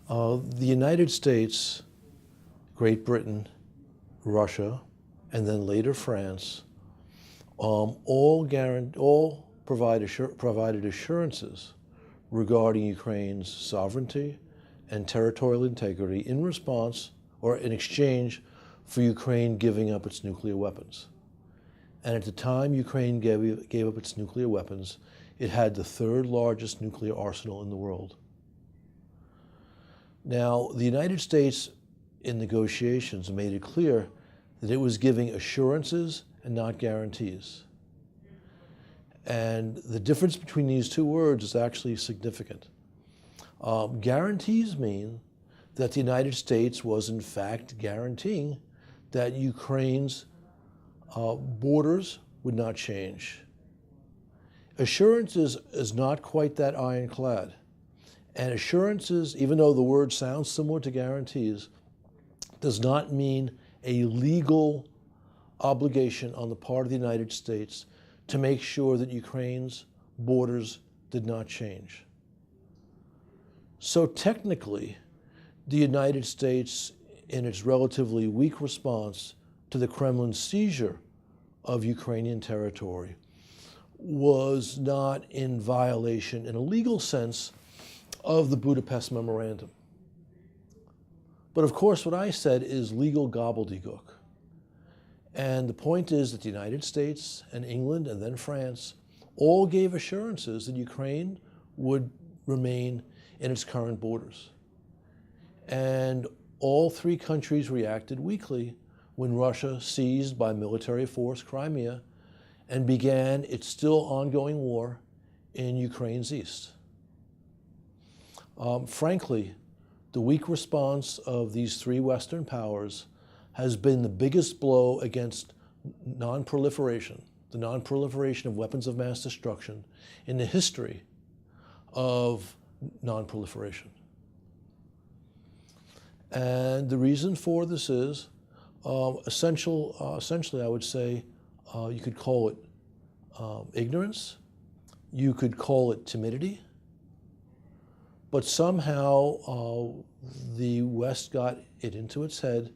The United States, Great Britain, Russia, and then later France, all provided assurances regarding Ukraine's sovereignty and territorial integrity in response or in exchange for Ukraine giving up its nuclear weapons. And at the time Ukraine gave up its nuclear weapons, it had the third largest nuclear arsenal in the world. Now, the United States in negotiations made it clear that it was giving assurances and not guarantees. And the difference between these two words is actually significant. Guarantees mean that the United States was in fact guaranteeing that Ukraine's borders would not change. Assurances is not quite that ironclad. And assurances, even though the word sounds similar to guarantees, does not mean a legal obligation on the part of the United States to make sure that Ukraine's borders did not change. So technically, the United States, in its relatively weak response to the Kremlin's seizure of Ukrainian territory, was not in violation, in a legal sense, of the Budapest Memorandum. But of course, what I said is legal gobbledygook. And the point is that the United States and England and then France all gave assurances that Ukraine would remain in its current borders. And all three countries reacted weakly when Russia seized by military force Crimea and began its still ongoing war in Ukraine's east. Frankly, the weak response of these three Western powers has been the biggest blow against non-proliferation, the non-proliferation of weapons of mass destruction in the history of non-proliferation. And the reason for this is essentially, I would say, you could call it ignorance, you could call it timidity, but somehow the West got it into its head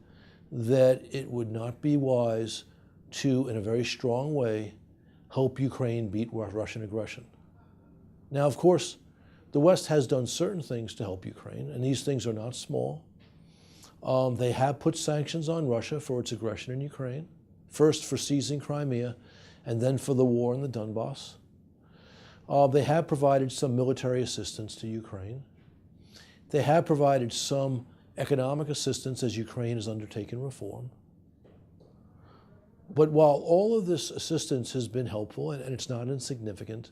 that it would not be wise to, in a very strong way, help Ukraine beat Russian aggression. Now, of course, the West has done certain things to help Ukraine, and these things are not small. They have put sanctions on Russia for its aggression in Ukraine, first for seizing Crimea, and then for the war in the Donbass. They have provided some military assistance to Ukraine. They have provided some economic assistance as Ukraine has undertaken reform. But while all of this assistance has been helpful, and it's not insignificant,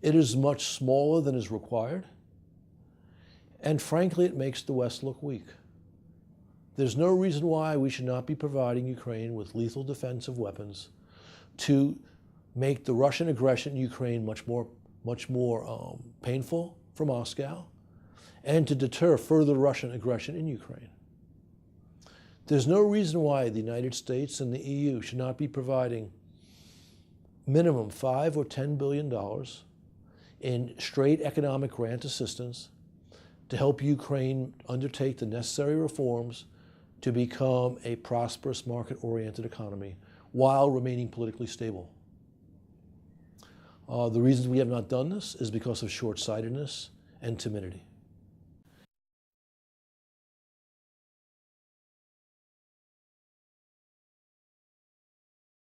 it is much smaller than is required. And frankly, it makes the West look weak. There's no reason why we should not be providing Ukraine with lethal defensive weapons to make the Russian aggression in Ukraine much more painful for Moscow, and to deter further Russian aggression in Ukraine. There's no reason why the United States and the EU should not be providing minimum $5 or $10 billion in straight economic grant assistance to help Ukraine undertake the necessary reforms to become a prosperous, market-oriented economy while remaining politically stable. The reasons we have not done this is because of short-sightedness and timidity.